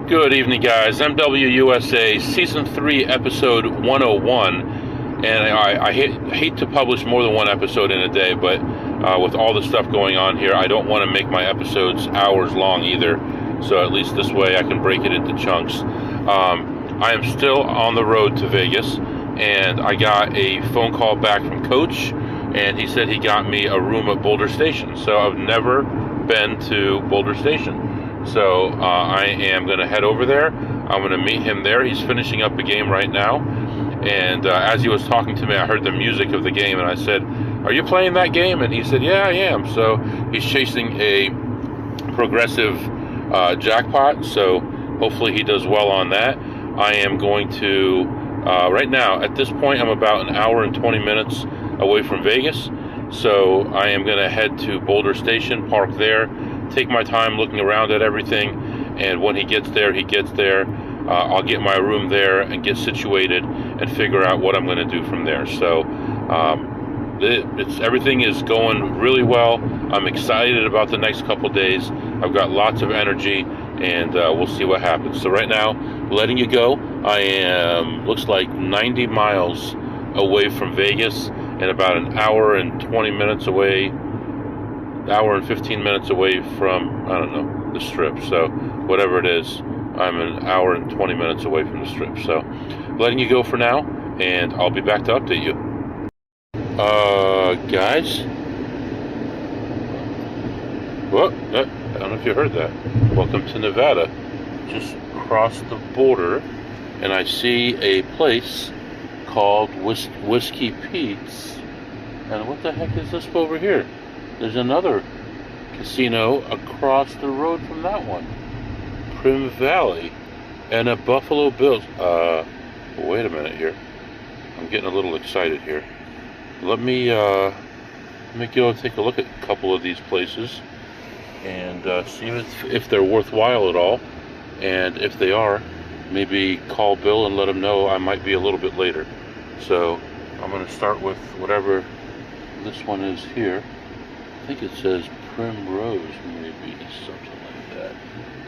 Good evening, guys. MWUSA Season 3, Episode 101. And I hate to publish more than one episode in a day, but with all the stuff going on here, I don't want to make my episodes hours long either. So at least this way I can break it into chunks. I am still on the road to Vegas, and I got a phone call back from Coach, and he said he got me a room at Boulder Station. So I've never been to Boulder Station. So I am going to head over there. I'm going to meet him there. He's finishing up a game right now. And as he was talking to me, I heard the music of the game, and I said, "Are you playing that game?" And he said, "Yeah, I am." So he's chasing a progressive jackpot. So hopefully he does well on that. I am going to, right now, at this point, I'm about an hour and 20 minutes away from Vegas. So I am going to head to Boulder Station, park there, take my time looking around at everything, and when he gets there, I'll get my room there and get situated and figure out what I'm going to do from there. So everything is going really well. I'm excited about the next couple days. I've got lots of energy, and we'll see what happens. So right now, letting you go. I am, looks like 90 miles away from Vegas, and about an hour and 20 minutes away, hour and 15 minutes away from, I don't know, the Strip. So whatever it is, I'm an hour and 20 minutes away from the Strip. So letting you go for now, and I'll be back to update you. Guys, well, I don't know if you heard that. Welcome to Nevada. Just crossed the border, and I see a place called Whiskey Pete's. And what the heck is this over here? There's another casino across the road from that one. Prim Valley and a Buffalo Bills. Wait a minute here. I'm getting a little excited here. Let me go take a look at a couple of these places and see if they're worthwhile at all. And if they are, maybe call Bill and let him know I might be a little bit later. So I'm going to start with whatever this one is here. I think it says Primrose, maybe, something like that.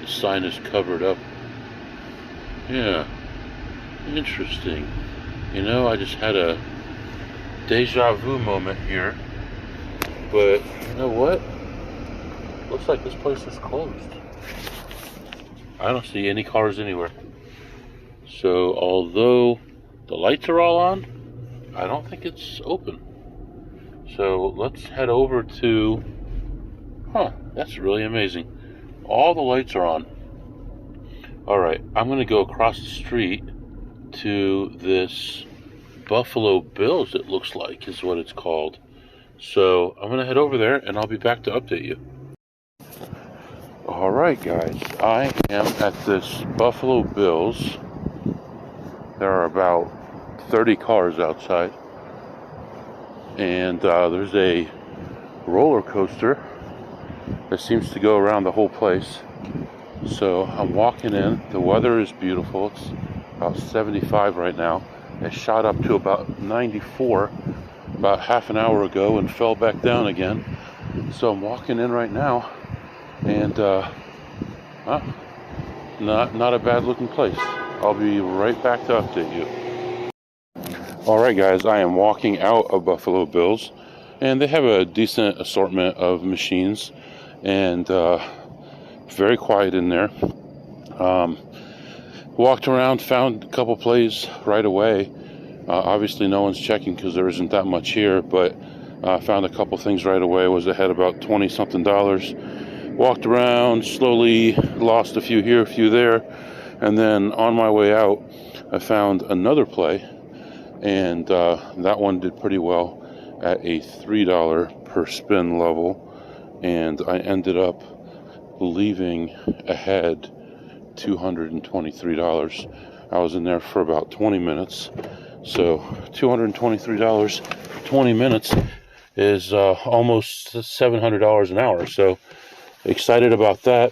The sign is covered up. Yeah, interesting. You know, I just had a deja vu moment here. But, you know what? Looks like this place is closed. I don't see any cars anywhere. So, although the lights are all on, I don't think it's open. So let's head over to, that's really amazing. All the lights are on. All right, I'm going to go across the street to this Buffalo Bills, it looks like, is what it's called. So I'm going to head over there, and I'll be back to update you. All right, guys, I am at this Buffalo Bills. There are about 30 cars outside. And there's a roller coaster that seems to go around the whole place. So I'm walking in. The weather is beautiful. It's about 75 right now. It shot up to about 94 about half an hour ago and fell back down again. So I'm walking in right now, and not a bad looking place. I'll be right back to update you. Alright, guys, I am walking out of Buffalo Bills, and they have a decent assortment of machines, and very quiet in there. Walked around, found a couple plays right away. Obviously no one's checking because there isn't that much here, but found a couple things right away. Was ahead about $20-something. Walked around, slowly lost a few here, a few there, and then on my way out I found another play. And that one did pretty well at a $3 per spin level, and I ended up leaving ahead $223. I was in there for about 20 minutes, so $223 for 20 minutes is almost $700 an hour, so excited about that.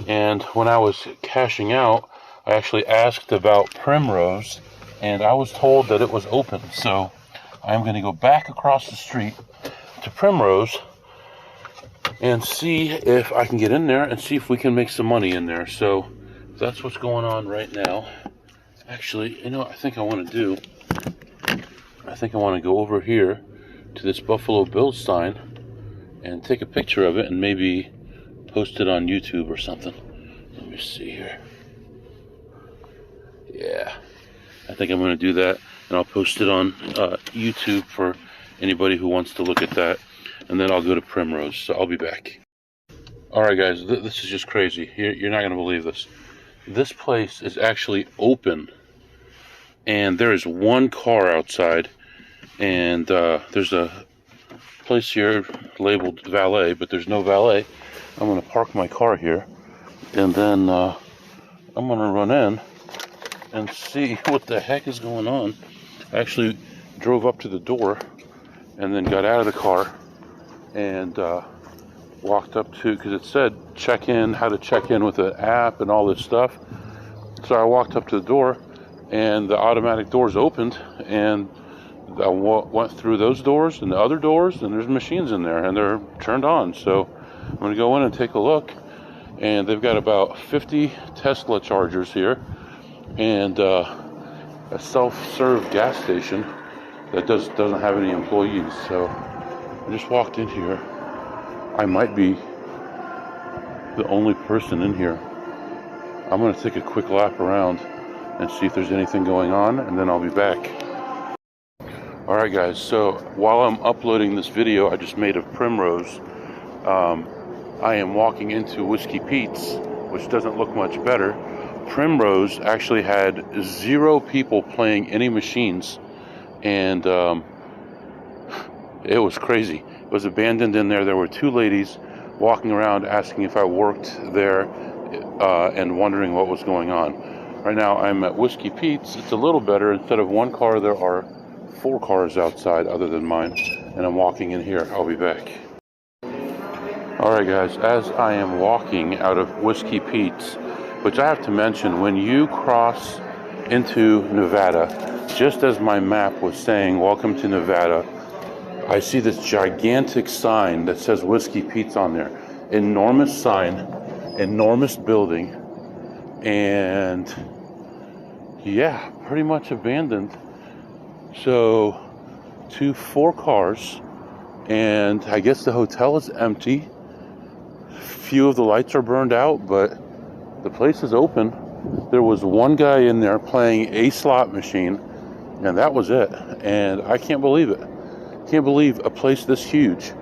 And when I was cashing out, I actually asked about Primrose, and I was told that it was open. So I'm going to go back across the street to Primrose and see if I can get in there and see if we can make some money in there. So that's what's going on right now. Actually, you know what I think I want to do? I think I want to go over here to this Buffalo Bills sign and take a picture of it and maybe post it on YouTube or something. Let me see here. Yeah, I think I'm going to do that, and I'll post it on YouTube for anybody who wants to look at that, and then I'll go to Primrose, so I'll be back. Alright guys, this is just crazy. You're not going to believe this. This place is actually open, and there is one car outside, and there's a place here labeled valet, but there's no valet. I'm going to park my car here, and then I'm going to run in and see what the heck is going on. I actually drove up to the door and then got out of the car and walked up to, because it said check in, how to check in with an app and all this stuff. So I walked up to the door, and the automatic doors opened, and I went through those doors and the other doors, and there's machines in there, and they're turned on. So I'm going to go in and take a look, and they've got about 50 Tesla chargers here, and a self-serve gas station that doesn't have any employees. So I just walked in here. I might be the only person in here. I'm going to take a quick lap around and see if there's anything going on, and then I'll be back. Alright guys, so while I'm uploading this video I just made of Primrose, I am walking into Whiskey Pete's, which doesn't look much better. Primrose actually had 0 people playing any machines, and it was crazy. It was abandoned in there. There were 2 ladies walking around asking if I worked there and wondering what was going on. Right now I'm at Whiskey Pete's. It's a little better. Instead of 1 car, there are 4 cars outside other than mine, and I'm walking in here. I'll be back. Alright guys, as I am walking out of Whiskey Pete's, which I have to mention, when you cross into Nevada, just as my map was saying, welcome to Nevada, I see this gigantic sign that says Whiskey Pete's on there. Enormous sign, enormous building, and yeah, pretty much abandoned. So 4 cars, and I guess the hotel is empty. Few of the lights are burned out, but the place is open. There was 1 guy in there playing a slot machine, and that was it. And I can't believe it. Can't believe a place this huge.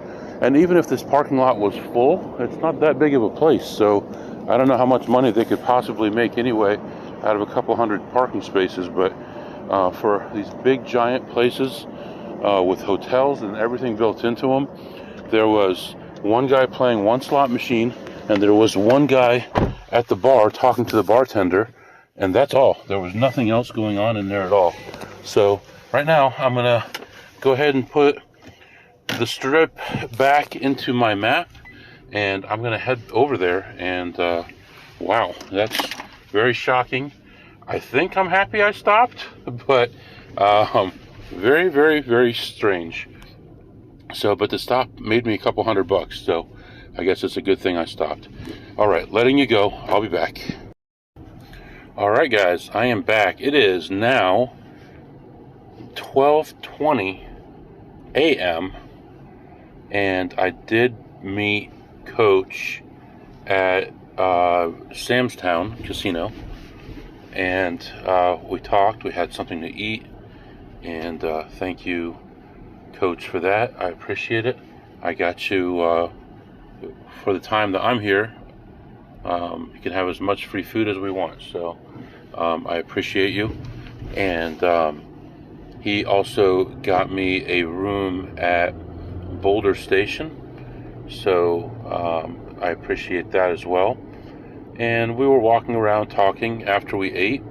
And even if this parking lot was full, it's not that big of a place. So I don't know how much money they could possibly make anyway out of a couple hundred parking spaces. But for these big giant places with hotels and everything built into them, there was 1 guy playing 1 slot machine, and there was 1 guy at the bar talking to the bartender, and that's all. There was nothing else going on in there at all. So right now I'm gonna go ahead and put the strip back into my map, and I'm gonna head over there. And wow, that's very shocking. I think I'm happy I stopped, but very, very, very strange. So, but the stop made me a couple $100, so I guess it's a good thing I stopped. Alright, letting you go. I'll be back. Alright guys, I am back. It is now 12:20 a.m. and I did meet Coach at Samstown Casino, and we talked. We had something to eat, and thank you, Coach, for that. I appreciate it. I got you for the time that I'm here. You can have as much free food as we want, so I appreciate you. And he also got me a room at Boulder Station, so I appreciate that as well. And we were walking around talking after we ate,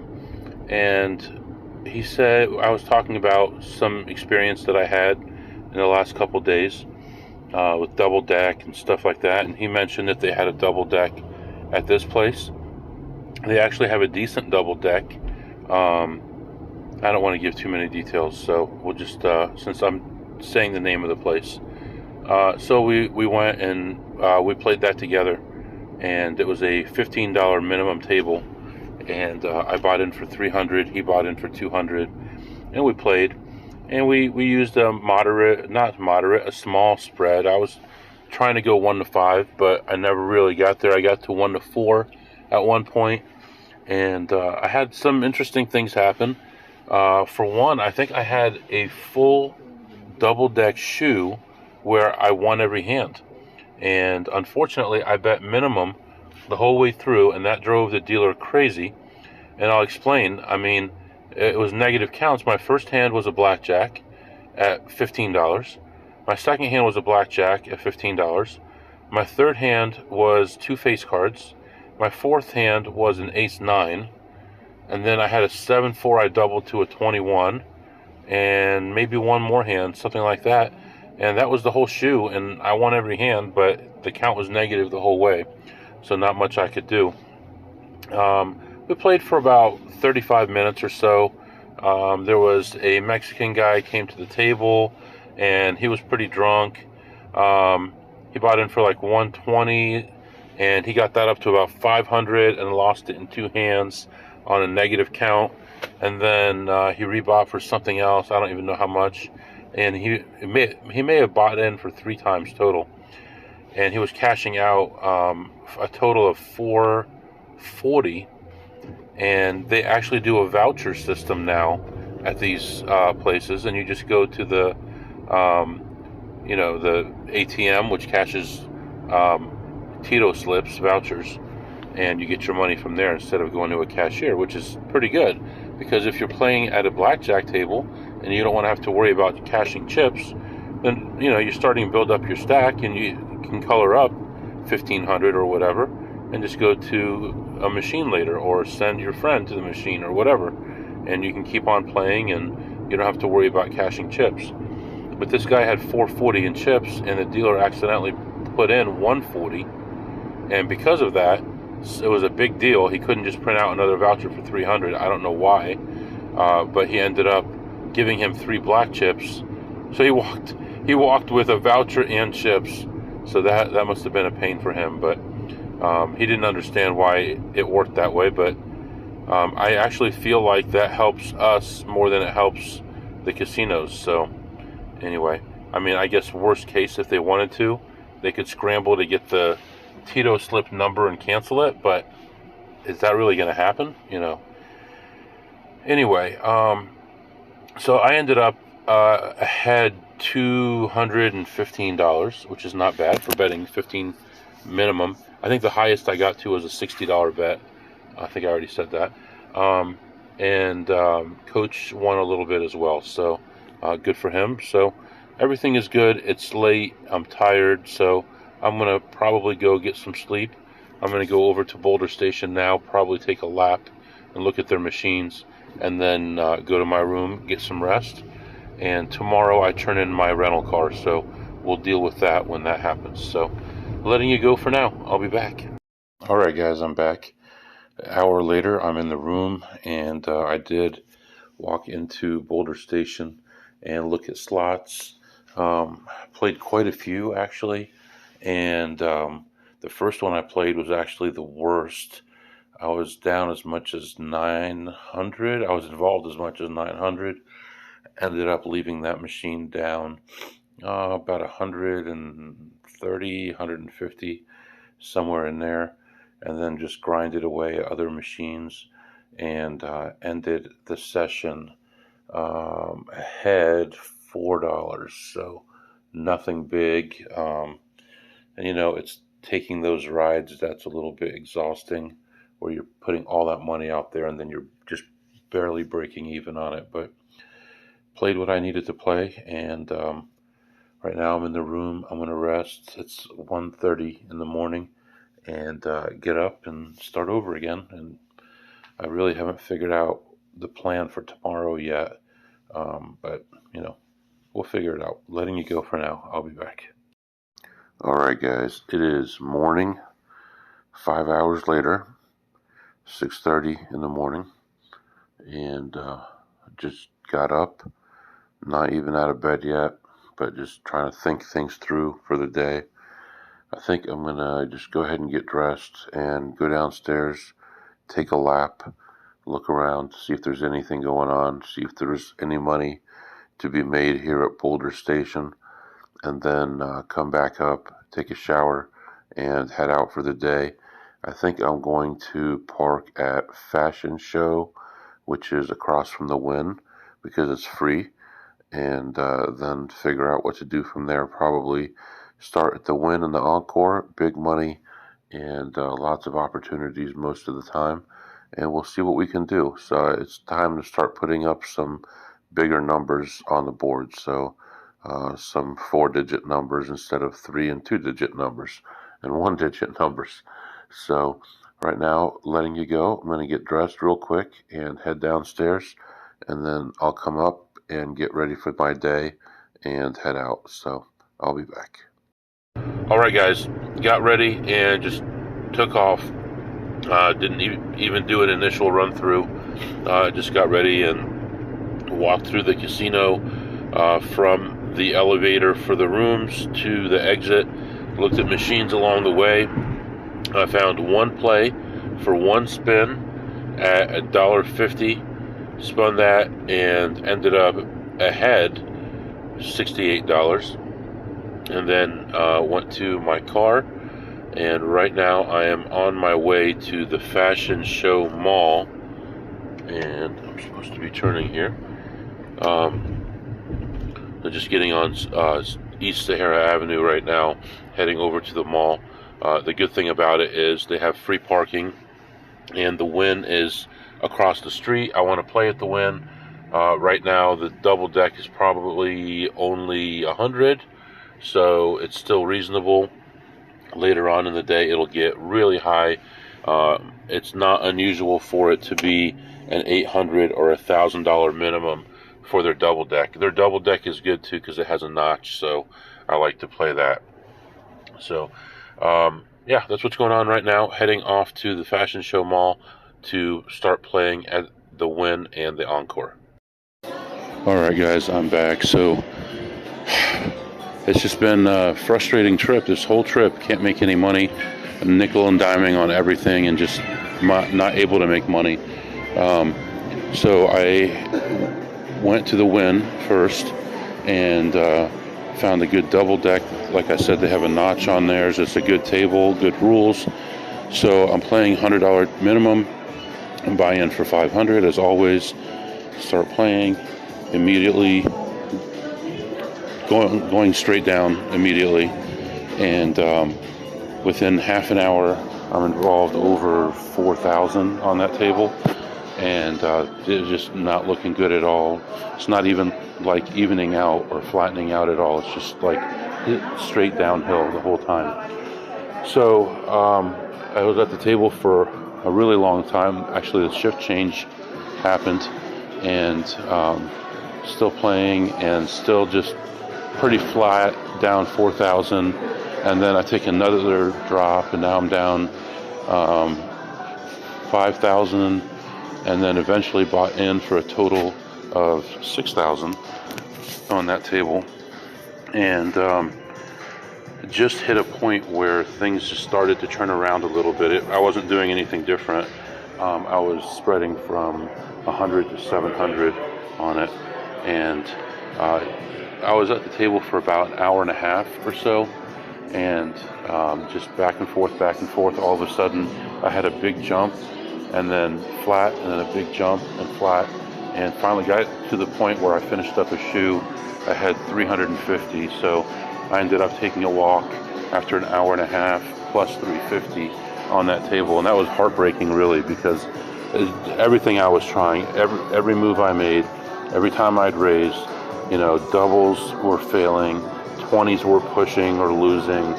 and he said, I was talking about some experience that I had in the last couple days with double deck and stuff like that, and he mentioned that they had a double deck at this place. They actually have a decent double deck. I don't want to give too many details, so we'll just since I'm saying the name of the place, so we went and we played that together, and it was a $15 minimum table, and I bought in for 300. He bought in for 200, and we played. And we used a a small spread. I was trying to go 1-5, but I never really got there. I got to 1-4 at one point, and I had some interesting things happen. For one, I think I had a full double deck shoe where I won every hand. And unfortunately, I bet minimum the whole way through, and that drove the dealer crazy. And I'll explain. I mean, it was negative counts. My first hand was a blackjack at $15. My second hand was a blackjack at $15. My third hand was two face cards. My fourth hand was an ace-9. And then I had a 7-4 I doubled to a 21. And maybe one more hand, something like that. And that was the whole shoe, and I won every hand, but the count was negative the whole way, so not much I could do. We played for about 35 minutes or so. There was a Mexican guy came to the table, and he was pretty drunk. He bought in for like 120, and he got that up to about 500 and lost it in two hands on a negative count. And then he rebought for something else. I don't even know how much. And he may have bought in for 3 times total. And he was cashing out a total of 440. And they actually do a voucher system now at these places. And you just go to the the ATM, which cashes Tito slips, vouchers, and you get your money from there instead of going to a cashier, which is pretty good, because if you're playing at a blackjack table and you don't want to have to worry about cashing chips, then you're starting to build up your stack, and you can color up 1,500 or whatever and just go to a machine later, or send your friend to the machine or whatever, and you can keep on playing and you don't have to worry about cashing chips. But this guy had 440 in chips, and the dealer accidentally put in 140, and because of that, it was a big deal. He couldn't just print out another voucher for 300. I don't know why, but he ended up giving him 3 black chips. So he walked with a voucher and chips. So that must have been a pain for him. But he didn't understand why it worked that way. But I actually feel like that helps us more than it helps the casinos. So anyway, I mean, I guess worst case, if they wanted to, they could scramble to get the Tito slip number and cancel it, but is that really going to happen? Anyway, so I ended up ahead $215, which is not bad for betting 15 minimum. I think the highest I got to was a $60 bet. I think I already said that. And Coach won a little bit as well, so good for him. So everything is good. It's late. I'm tired, so I'm going to probably go get some sleep. I'm going to go over to Boulder Station now, probably take a lap and look at their machines, and then go to my room, get some rest. And tomorrow I turn in my rental car, so we'll deal with that when that happens. So letting you go for now. I'll be back. All right, guys, I'm back. An hour later, I'm in the room, and I did walk into Boulder Station and look at slots. Played quite a few, actually. And the first one I played was actually the worst. I was down as much as 900. I was involved as much as 900. Ended up leaving that machine down about 130, 150, somewhere in there. And then just grinded away at other machines, and ended the session ahead $4. So nothing big. And it's taking those rides that's a little bit exhausting, where you're putting all that money out there and then you're just barely breaking even on it. But played what I needed to play, and right now I'm in the room. I'm going to rest. It's 1:30 in the morning, and get up and start over again. And I really haven't figured out the plan for tomorrow yet, but we'll figure it out. Letting you go for now. I'll be back. All right, guys, it is morning, 5 hours later, 6:30 in the morning, and just got up, not even out of bed yet, but just trying to think things through for the day. I think I'm going to just go ahead and get dressed and go downstairs take a lap, look around, see if there's anything going on, see if there's any money to be made here at Boulder Station, and then come back up, take a shower, and head out for the day. I think I'm going to park at Fashion Show, which is across from the Wynn, because it's free, and then figure out what to do from there. Probably start at the Wynn and the Encore, big money, and lots of opportunities most of the time, and we'll see what we can do. So it's time to start putting up some bigger numbers on the board. So some 4-digit numbers instead of 3 and 2-digit numbers and 1-digit numbers. So right now, letting you go. I'm going to get dressed real quick and head downstairs, and then I'll come up and get ready for my day and head out. So I'll be back. All right, guys, got ready and just took off. Didn't even do an initial run through. Just got ready and walked through the casino from the elevator for the rooms to the exit. Looked at machines along the way. I found one play for one spin at $1.50. Spun that and ended up ahead $68. And then went to my car, and right now I am on my way to the Fashion Show Mall, and I'm supposed to be turning here. I'm just getting on East Sahara Avenue right now, heading over to the mall. The good thing about it is they have free parking, and the Wynn is across the street. I want to play at the Wynn. Right now the double deck is probably only $100, so it's still reasonable. Later on in the day it'll get really high. It's not unusual for it to be an $800 or $1,000 minimum for their double deck. Their double deck is good too because it has a notch, so I like to play that. So yeah, that's what's going on right now. Heading off to the Fashion Show Mall to start playing at the Wynn and the Encore. All right, guys, I'm back. So it's just been a frustrating trip. This whole trip, can't make any money. Nickel and diming on everything, and just not able to make money. So I went to the Wynn first and found a good double deck. Like I said, they have a notch on theirs. It's a good table, good rules. So I'm playing $100 minimum and buy in for $500 as always. Start playing immediately, going straight down immediately, and within half an hour I'm involved over 4,000 on that table, and it's just not looking good at all. It's not even like evening out or flattening out at all. It's just like straight downhill the whole time. So I was at the table for a really long time. Actually, the shift change happened, and still playing and still just pretty flat, down 4,000. And then I take another drop, and now I'm down 5,000, and then eventually bought in for a total of 6,000 on that table, and just hit a point where things just started to turn around a little bit. I wasn't doing anything different. I was spreading from 100 to 700 on it, and I was at the table for about an hour and a half or so, and just back and forth. All of a sudden, I had a big jump, and then flat, and then a big jump and flat, and finally got to the point where I finished up a shoe. I had 350, so I ended up taking a walk after an hour and a half plus 350 on that table, and that was heartbreaking, really, because everything I was trying, every move I made, every time I'd raise, doubles were failing, 20s were pushing or losing.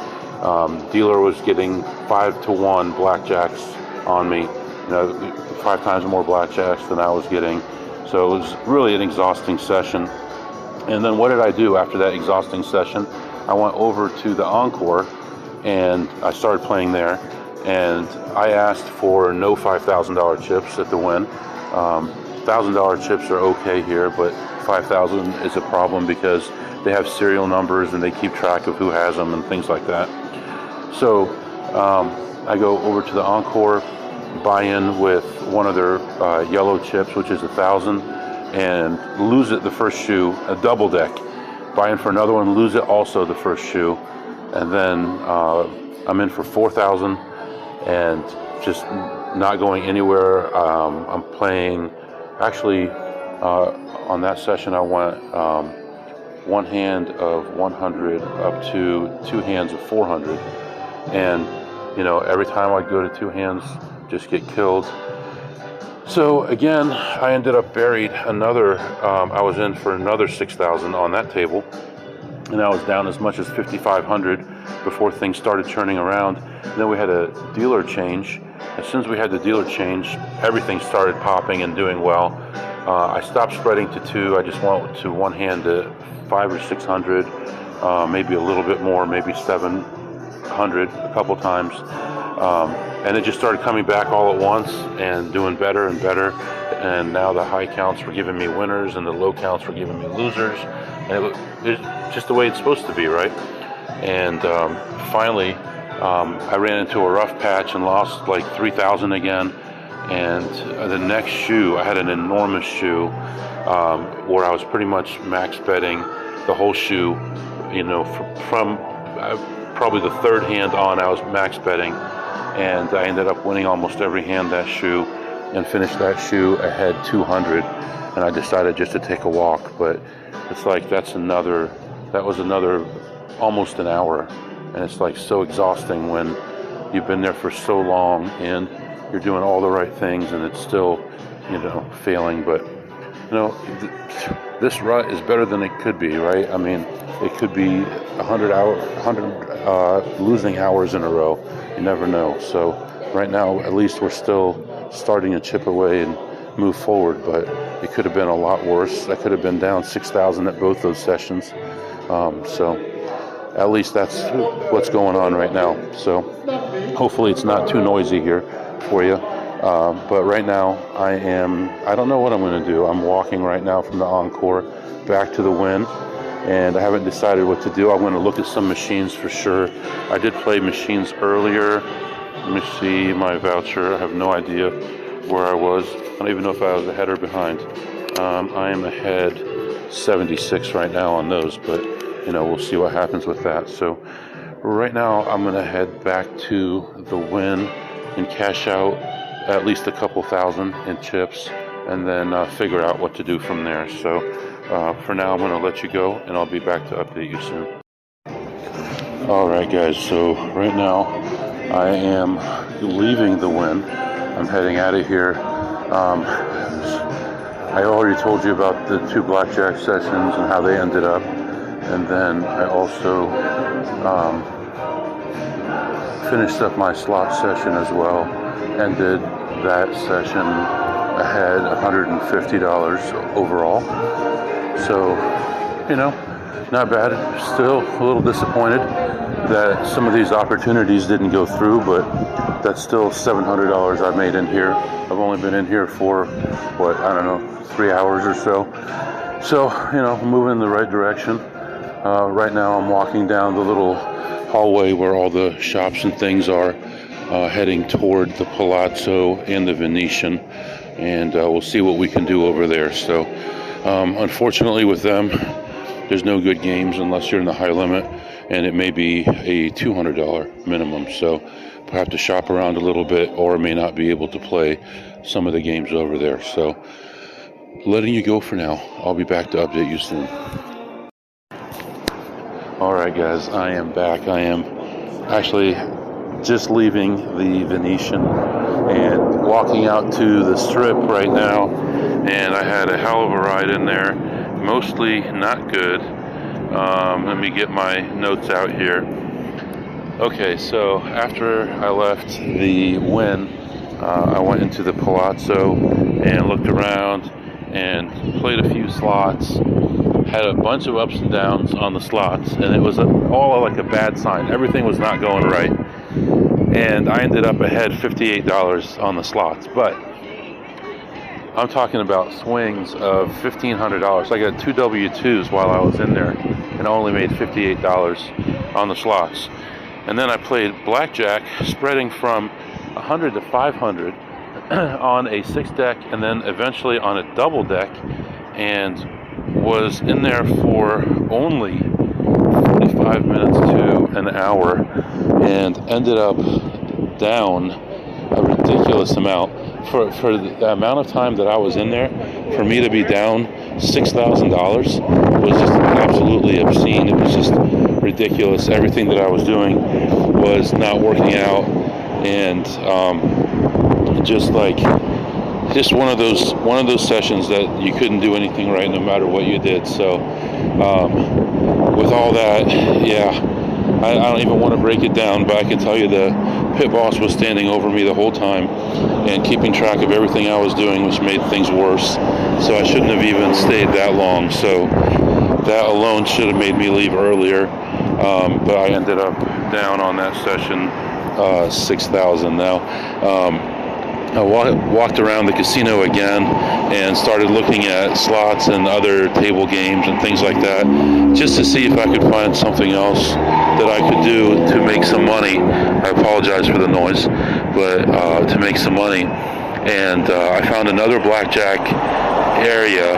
Dealer was getting 5-to-1 blackjacks on me, 5 times more blackjacks than I was getting. So it was really an exhausting session. And then what did I do after that exhausting session? I went over to the Encore, and I started playing there. And I asked for no $5,000 chips at the Wynn. $1,000 chips are okay here, but 5,000 is a problem because they have serial numbers and they keep track of who has them and things like that. So I go over to the Encore, buy in with one of their yellow chips, which is 1,000, and lose it the first shoe, a double deck. Buy in for another one, lose it also the first shoe, and then I'm in for 4,000 and just not going anywhere. I'm playing, actually, on that session I went one hand of 100 up to two hands of 400, and you know, every time I go to two hands, just get killed. So again, I ended up buried another, I was in for another 6,000 on that table, and I was down as much as 5,500 before things started turning around. And then we had a dealer change. As soon as we had the dealer change, everything started popping and doing well. I stopped spreading to two. I just went to one hand to 500 or 600, maybe a little bit more, maybe 700 a couple times. And it just started coming back all at once and doing better and better. And now the high counts were giving me winners and the low counts were giving me losers. And it's just the way it's supposed to be, right? And finally, I ran into a rough patch and lost like 3,000 again. And the next shoe, I had an enormous shoe where I was pretty much max betting the whole shoe. You know, from probably the third hand on, I was max betting. And I ended up winning almost every hand that shoe and finished that shoe ahead 200. And I decided just to take a walk. But it's like that was another almost an hour. And it's like so exhausting when you've been there for so long and you're doing all the right things and it's still, you know, failing. But, you know, this rut is better than it could be, right? I mean, it could be 100 losing hours in a row. You never know. So right now, at least we're still starting to chip away and move forward, but it could have been a lot worse. I could have been down 6,000 at both those sessions. So at least that's what's going on right now. So hopefully it's not too noisy here for you. But right now I don't know what I'm going to do. I'm walking right now from the Encore back to the Win, and I haven't decided what to do. I'm going to look at some machines for sure. I did play machines earlier. Let me see my voucher. I have no idea where I was. I don't even know if I was ahead or behind. I am ahead 76 right now on those, but you know, we'll see what happens with that. So right now I'm going to head back to the Win and cash out at least a couple thousand in chips, and then figure out what to do from there. So for now I'm going to let you go, and I'll be back to update you soon. Alright guys, so right now I am leaving the Win. I'm heading out of here. I already told you about the two blackjack sessions and how they ended up, and then I also finished up my slot session as well, and did that session ahead $150 overall. So, you know, not bad. Still a little disappointed that some of these opportunities didn't go through, but that's still $700 I've made in here. I've only been in here for, what, I don't know, 3 hours or so. So, you know, moving in the right direction. Right now I'm walking down the little hallway where all the shops and things are, heading toward the Palazzo and the Venetian, and we'll see what we can do over there. So, unfortunately with them, there's no good games unless you're in the high limit, and it may be a $200 minimum. So we'll have to shop around a little bit, or may not be able to play some of the games over there. So letting you go for now. I'll be back to update you soon. Alright guys, I am back. I am actually just leaving the Venetian and walking out to the Strip right now, and I had a hell of a ride in there. Mostly not good. Let me get my notes out here. Okay, so after I left the Win, I went into the Palazzo and looked around and played a few slots. Had a bunch of ups and downs on the slots, and it was all like a bad sign. Everything was not going right, and I ended up ahead $58 on the slots. But I'm talking about swings of $1,500. I got two W-2s while I was in there, and I only made $58 on the slots. And then I played blackjack, spreading from 100 to 500 on a 6-deck and then eventually on a double deck, and was in there for only 45 minutes to an hour and ended up down a ridiculous amount. For the amount of time that I was in there, for me to be down $6,000 was just absolutely obscene. It was just ridiculous. Everything that I was doing was not working out, and just one of those sessions that you couldn't do anything right no matter what you did. So with all that, yeah, I don't even want to break it down, but I can tell you the pit boss was standing over me the whole time and keeping track of everything I was doing, which made things worse. So I shouldn't have even stayed that long. So that alone should have made me leave earlier. But I ended up down on that session $6,000 now. I walked around the casino again and started looking at slots and other table games and things like that, just to see if I could find something else that I could do to make some money. I apologize for the noise, but to make some money. And I found another blackjack area.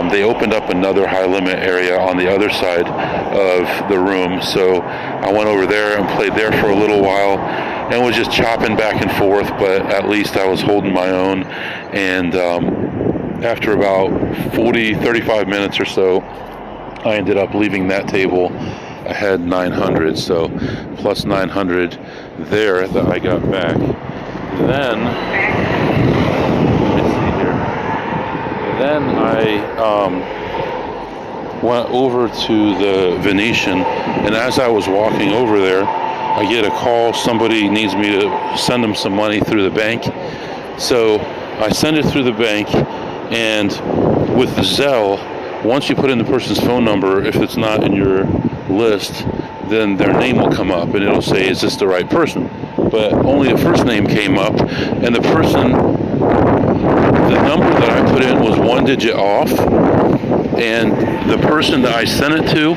They opened up another high limit area on the other side of the room, so I went over there and played there for a little while and was just chopping back and forth, but at least I was holding my own. And after about 35 minutes or so, I ended up leaving that table. I had 900, so plus 900 there that I got back. Then I went over to the Venetian, and as I was walking over there, I get a call. Somebody needs me to send them some money through the bank. So I send it through the bank, and with Zelle, once you put in the person's phone number, if it's not in your list, then their name will come up, and it'll say, is this the right person? But only the first name came up, and the number that I put in was one digit off, and the person that I sent it to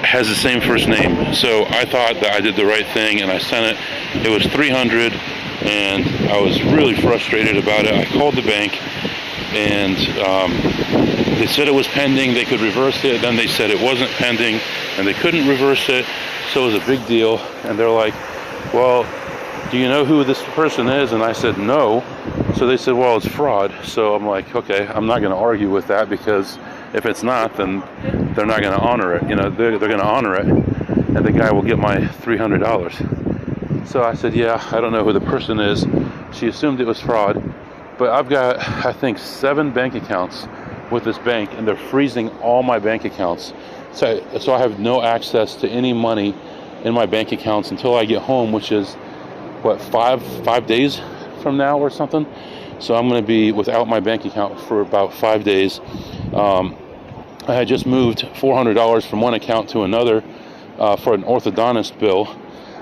has the same first name. So I thought that I did the right thing, and I sent it. It was 300, and I was really frustrated about it. I called the bank, and they said it was pending. They could reverse it. Then they said it wasn't pending, and they couldn't reverse it. So it was a big deal. And they're like, well, do you know who this person is? And I said, no. So they said, well, it's fraud. So I'm like, okay, I'm not going to argue with that, because if it's not, then they're not going to honor it. You know, they're going to honor it, and the guy will get my $300. So I said, yeah, I don't know who the person is. She assumed it was fraud. But I've got, I think, 7 bank accounts with this bank, and they're freezing all my bank accounts. So I have no access to any money in my bank accounts until I get home, which is, what, 5 days from now or something. So I'm going to be without my bank account for about 5 days. I had just moved $400 from one account to another for an orthodontist bill,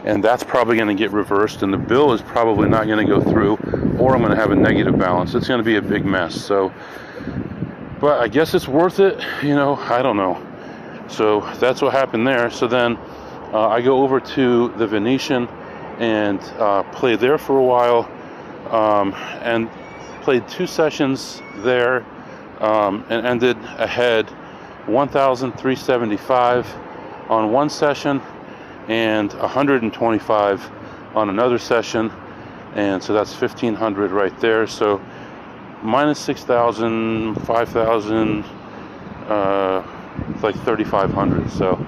and that's probably going to get reversed, and the bill is probably not going to go through, or I'm going to have a negative balance. It's going to be a big mess. So, but I guess it's worth it, you know, I don't know. So that's what happened there. So then I go over to the Venetian and played there for a while, and played 2 sessions there, and ended ahead 1,375 on one session and 125 on another session, and so that's 1,500 right there. So minus 6,000, 5,000, it's like 3,500. So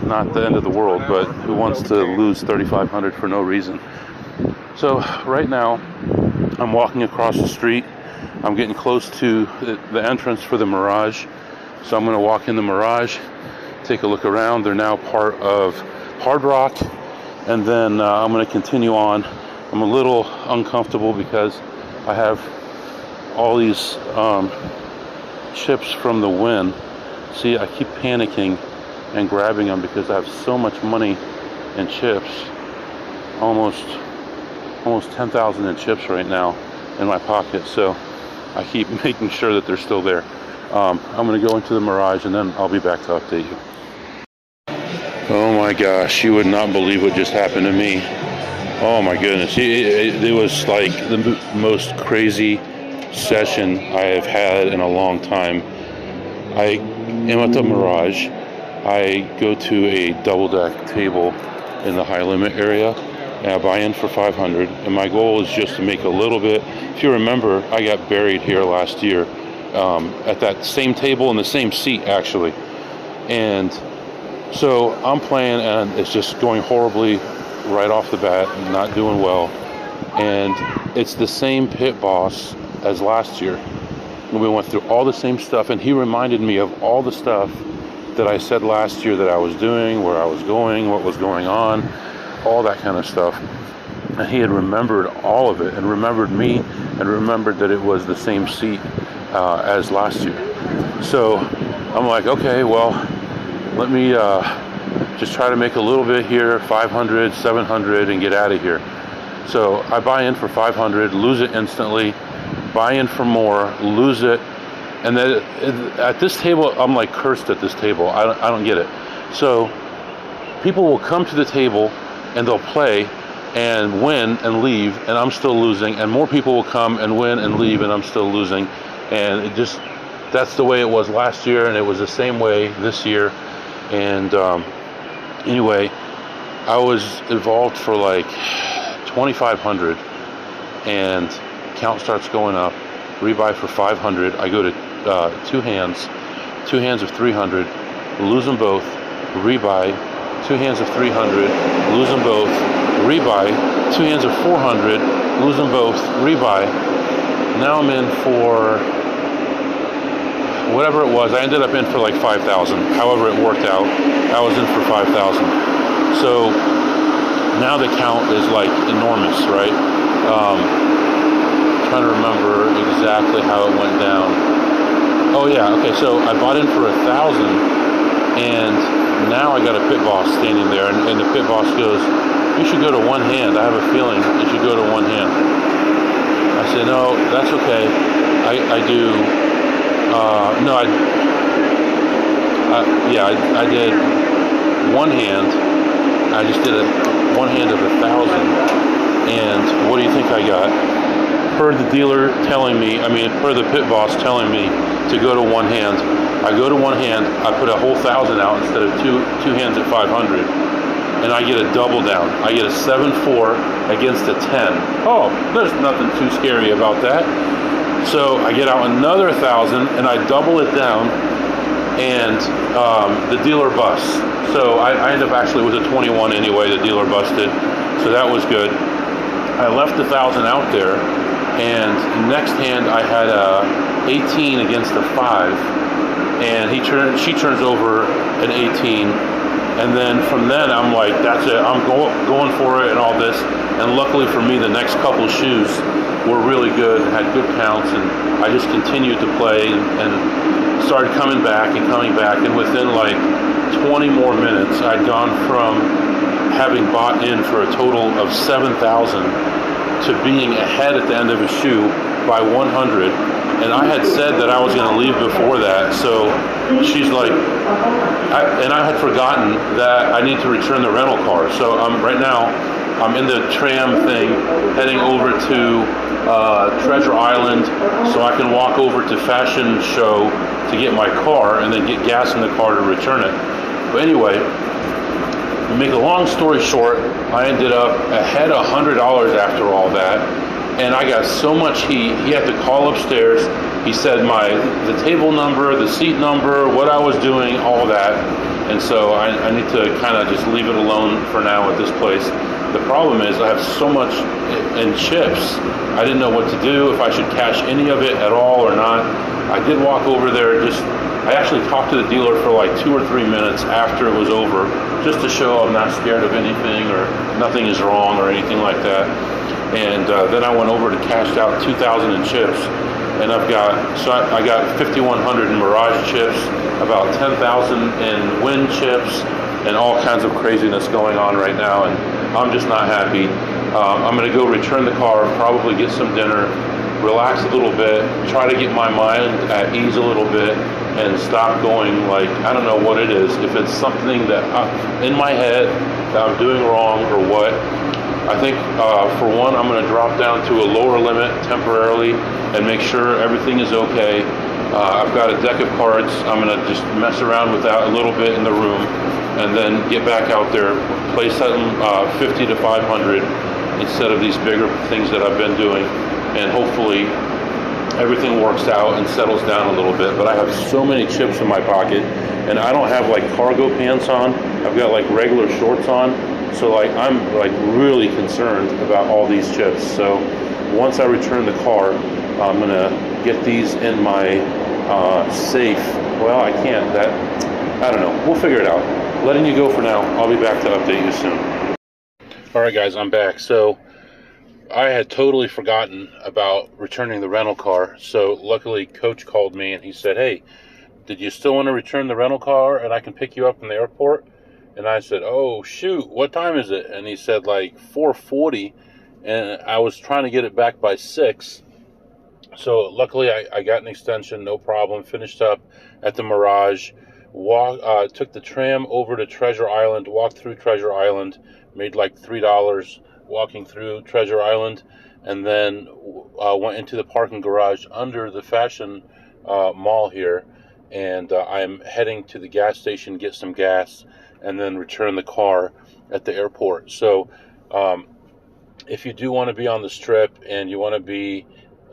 not the end of the world, but who wants to lose 3,500 for no reason? So right now I'm walking across the street. I'm getting close to the entrance for the Mirage. So I'm going to walk in the Mirage, take a look around. They're now part of Hard Rock, and then I'm going to continue on. I'm a little uncomfortable because I have all these chips from the win. See, I keep panicking and grabbing them because I have so much money in chips, almost 10,000 in chips right now in my pocket. So I keep making sure that they're still there. I'm going to go into the Mirage, and then I'll be back to update you. Oh my gosh, you would not believe what just happened to me. Oh my goodness, it was like the most crazy session I have had in a long time. I am at the Mirage. I go to a double deck table in the high limit area, and I buy in for 500. And my goal is just to make a little bit. If you remember, I got buried here last year at that same table in the same seat actually, and so I'm playing, and it's just going horribly right off the bat, not doing well. And it's the same pit boss as last year. And we went through all the same stuff, and he reminded me of all the stuff that I said last year that I was doing, where I was going, what was going on, all that kind of stuff. And he had remembered all of it, and remembered me, and remembered that it was the same seat as last year. So I'm like, okay, well, let me just try to make a little bit here, 500, 700, and get out of here. So I buy in for 500, lose it instantly, buy in for more, lose it, and then at this table, I'm like cursed at this table. I don't get it. So people will come to the table and they'll play and win and leave, and I'm still losing, and more people will come and win and leave, and I'm still losing. And it just, that's the way it was last year, and it was the same way this year. And anyway, I was involved for like 2,500, and count starts going up. Rebuy for 500. I go to two hands of 300, lose them both. Rebuy, two hands of 300, lose them both. Rebuy, two hands of 400, lose them both. Rebuy. Now I'm in for whatever it was. I ended up in for like 5,000. However it worked out, I was in for 5,000. So now the count is like enormous, right? Trying to remember exactly how it went down. Oh yeah, okay, so I bought in for 1,000, and now I got a pit boss standing there, and the pit boss goes, you should go to one hand. I have a feeling you should go to one hand. I said, no, that's okay. I do. No, I did one hand. I just did one hand of 1,000. And what do you think I got? Per the dealer telling me, per the pit boss telling me to go to one hand. I go to one hand, I put a whole 1,000 out instead of two hands at 500. And I get a double down. I get a 7-4 against a 10. Oh, there's nothing too scary about that. So I get out another 1,000 and I double it down, and the dealer busts. So I end up actually with a 21 anyway. The dealer busted, so that was good. I left 1,000 out there, and next hand I had a 18 against a 5, and she turns over an 18. And then from then, I'm like, that's it. I'm going for it and all this. And luckily for me, the next couple shoes were really good and had good counts. And I just continued to play and started coming back. And within like 20 more minutes, I'd gone from having bought in for a total of 7,000 to being ahead at the end of a shoe by 100. And I had said that I was going to leave before that, so she's like, I had forgotten that I need to return the rental car. So right now, I'm in the tram thing, heading over to Treasure Island, so I can walk over to Fashion Show to get my car, and then get gas in the car to return it. But anyway, to make a long story short, I ended up ahead $100 after all that. And I got so much heat. He had to call upstairs. He said the table number, the seat number, what I was doing, all that. And so I need to kind of just leave it alone for now at this place. The problem is I have so much in chips. I didn't know what to do, if I should cash any of it at all or not. I did walk over there. I actually talked to the dealer for like 2 or 3 minutes after it was over, just to show I'm not scared of anything or nothing is wrong or anything like that. And then I went over to cash out 2,000 in chips, and I got 5,100 in Mirage chips, about 10,000 in Win chips, and all kinds of craziness going on right now. And I'm just not happy. I'm going to go return the car, probably get some dinner, relax a little bit, try to get my mind at ease a little bit, and stop going like, I don't know what it is. If it's something that in my head that I'm doing wrong or what, I think for one, I'm going to drop down to a lower limit temporarily and make sure everything is okay. I've got a deck of cards. I'm going to just mess around with that a little bit in the room, and then get back out there, play something 50 to 500 instead of these bigger things that I've been doing, and hopefully everything works out and settles down a little bit. But I have so many chips in my pocket, and I don't have like cargo pants on. I've got like regular shorts on, so like I'm like really concerned about all these chips. So once I return the car, I'm gonna get these in my safe. Well, I can't. I don't know. We'll figure it out. Letting you go for now. I'll be back to update you soon. All right, guys, I'm back. So I had totally forgotten about returning the rental car. So luckily, Coach called me and he said, "Hey, did you still want to return the rental car and I can pick you up from the airport?" And I said, "Oh, shoot, what time is it?" And he said, like 4:40, and I was trying to get it back by 6. So luckily, I got an extension, no problem. Finished up at the Mirage, took the tram over to Treasure Island, walked through Treasure Island, made like $3 walking through Treasure Island, and then went into the parking garage under the Fashion Mall here, and I'm heading to the gas station, get some gas, and then return the car at the airport. So if you do want to be on the Strip and you want to be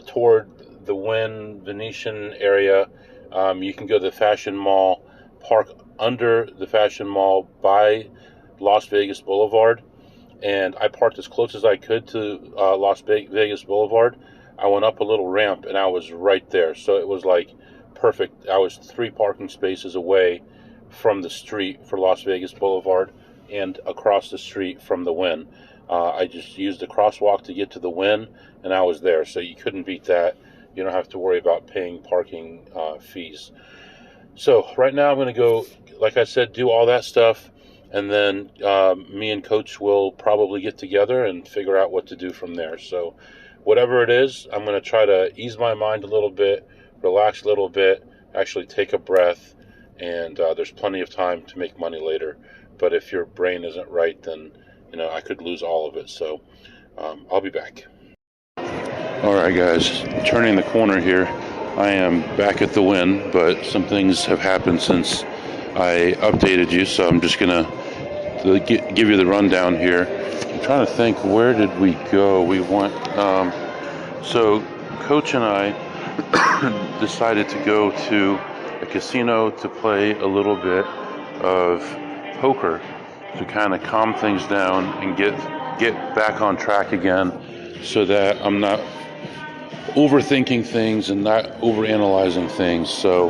toward the Wynn Venetian area, you can go to the Fashion Mall, park under the Fashion Mall by Las Vegas Boulevard, and I parked as close as I could to Las Vegas Boulevard. I went up a little ramp and I was right there, so it was like perfect. I was 3 parking spaces away from the street for Las Vegas Boulevard and across the street from the Wynn. I just used the crosswalk to get to the Wynn, and I was there, so you couldn't beat that. You don't have to worry about paying parking fees. So right now I'm going to go, like I said, do all that stuff, and then me and Coach will probably get together and figure out what to do from there. So whatever it is, I'm going to try to ease my mind a little bit, relax a little bit, actually take a breath, and there's plenty of time to make money later. But if your brain isn't right, then I could lose all of it. So I'll be back. All right, guys, turning the corner here. I am back at the Wynn, but some things have happened since I updated you, so I'm just gonna give you the rundown here. I'm trying to think, where did we go? We went, so Coach and I decided to go to a casino to play a little bit of poker to kind of calm things down and get back on track again, so that I'm not overthinking things and not overanalyzing things. So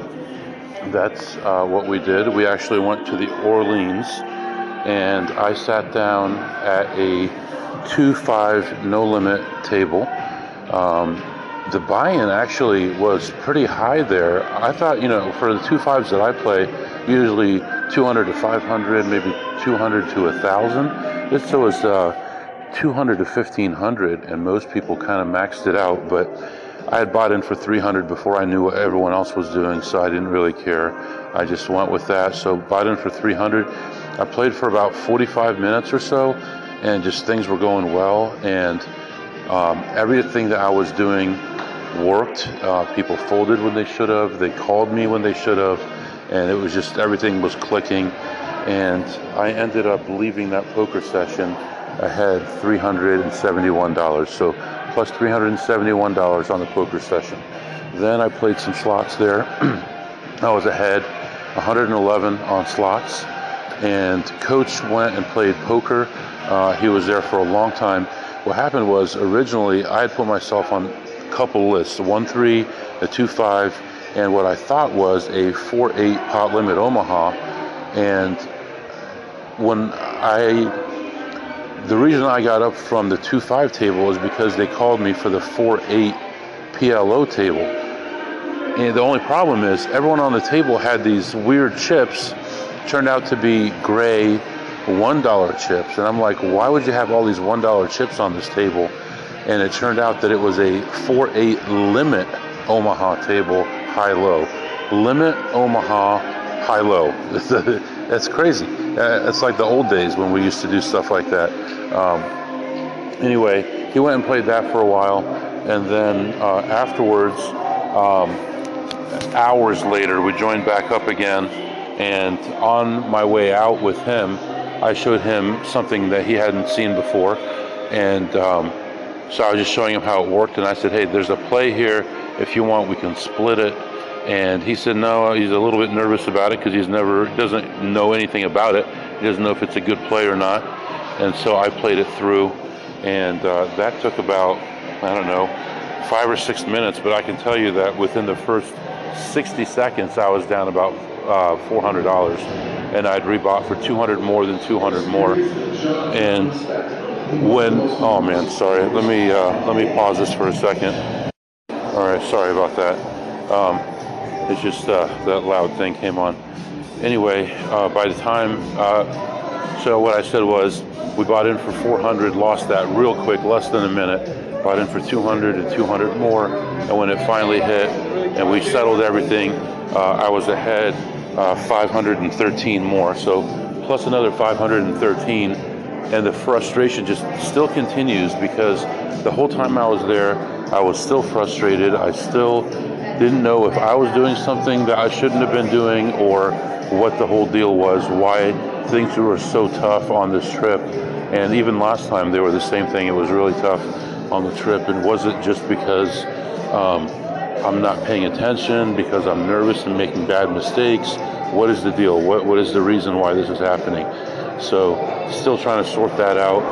that's what we did. We actually went to the Orleans, and I sat down at a 2-5 no limit table. The buy-in actually was pretty high there. I thought, for the 2-5s that I play, usually 200 to 500, maybe 200 to 1,000. This was 200 to 1,500, and most people kind of maxed it out. But I had bought in for 300 before I knew what everyone else was doing, so I didn't really care. I just went with that. So bought in for 300. I played for about 45 minutes or so, and just things were going well, and everything that I was doing worked. People folded when they should have. They called me when they should have, and it was just, everything was clicking. And I ended up leaving that poker session ahead $371. So plus $371 on the poker session. Then I played some slots there. I was ahead 111 on slots, and Coach went and played poker. He was there for a long time. What happened was, originally I had put myself on a couple lists, 1-3, a 2-5, and what I thought was a 4-8 pot limit Omaha. And the reason I got up from the 2-5 table is because they called me for the 4-8 PLO table. And the only problem is, everyone on the table had these weird chips, turned out to be gray $1 chips. And I'm like, why would you have all these $1 chips on this table? And it turned out that it was a 4-8 limit Omaha table, high-low. Limit Omaha, high-low. That's crazy. It's like the old days when we used to do stuff like that. Anyway, he went and played that for a while, and then afterwards, hours later, we joined back up again, and on my way out with him, I showed him something that he hadn't seen before, and so I was just showing him how it worked, and I said, hey, there's a play here. If you want, we can split it. And he said no, he's a little bit nervous about it because doesn't know anything about it. He doesn't know if it's a good play or not. And so I played it through, and that took about, I don't know, 5 or 6 minutes, but I can tell you that within the first 60 seconds, I was down about $400, and I'd rebought for 200 more than 200 more. And oh man, sorry, let me pause this for a second. All right, sorry about that. It's just that loud thing came on. Anyway, by the time, so what I said was, we bought in for 400, lost that real quick, less than a minute, bought in for 200 and 200 more, and when it finally hit and we settled everything, I was ahead 513 more, so plus another 513, and the frustration just still continues because the whole time I was there, I was still frustrated. I still didn't know if I was doing something that I shouldn't have been doing or what the whole deal was, why things were so tough on this trip. And even last time they were the same thing. It was really tough on the trip. And was it just because I'm not paying attention, because I'm nervous and making bad mistakes? What is the deal? What is the reason why this is happening? So still trying to sort that out.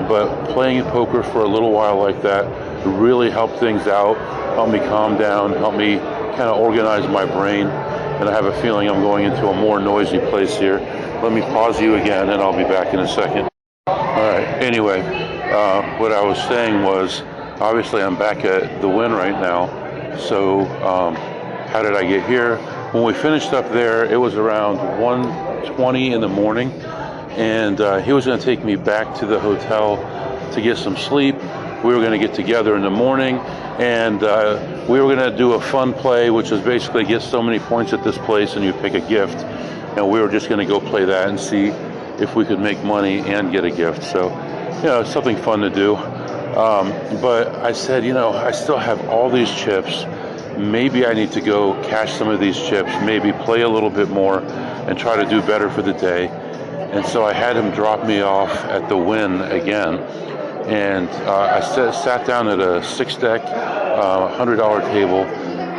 But playing poker for a little while like that really helped things out, helped me calm down, helped me kind of organize my brain. And I have a feeling I'm going into a more noisy place here. Let me pause you again, and I'll be back in a second. All right, anyway, what I was saying was, obviously I'm back at the Wynn right now. So how did I get here? When we finished up there, it was around 1:20 in the morning, and he was going to take me back to the hotel to get some sleep. We were going to get together in the morning, and we were going to do a fun play, which is basically get so many points at this place and you pick a gift. And we were just going to go play that and see if we could make money and get a gift. So, it's something fun to do. But I said, I still have all these chips. Maybe I need to go cash some of these chips, maybe play a little bit more and try to do better for the day. And so I had him drop me off at the Wynn again. And I sat down at a 6-deck, $100 table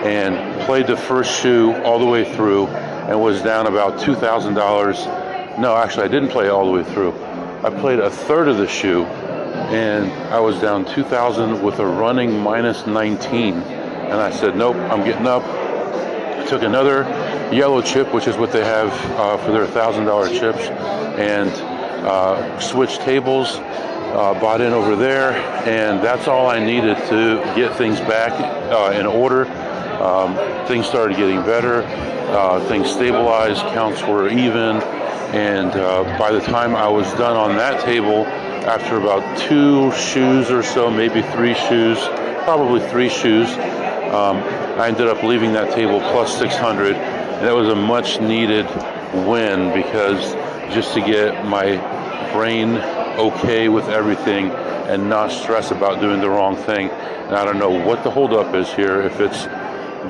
and played the first shoe all the way through and was down about $2,000. No, actually, I didn't play all the way through. I played a third of the shoe, and I was down $2,000 with a running minus 19. And I said, nope, I'm getting up. I took another yellow chip, which is what they have for their $1,000 chips, and switched tables, bought in over there, and that's all I needed to get things back in order. Things started getting better. Things stabilized, counts were even, and by the time I was done on that table, after about 2 shoes or so, maybe 3 shoes, probably 3 shoes, I ended up leaving that table plus 600, and that was a much needed win because just to get my brain okay with everything and not stress about doing the wrong thing. And I don't know what the holdup is here, if it's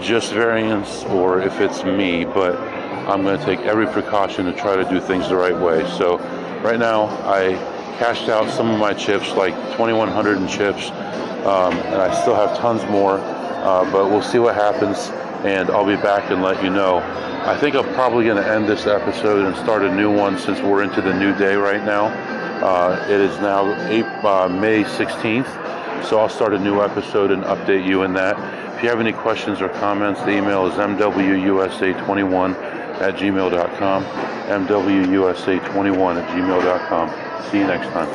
just variance or if it's me, but I'm going to take every precaution to try to do things the right way. So right now I cashed out some of my chips, like 2,100 in chips, and I still have tons more, but we'll see what happens, and I'll be back and let you know. I think I'm probably going to end this episode and start a new one since we're into the new day right now. It is now May 16th, so I'll start a new episode and update you in that. If you have any questions or comments, the email is mwusa21@gmail.com, mwusa21@gmail.com. See you next time.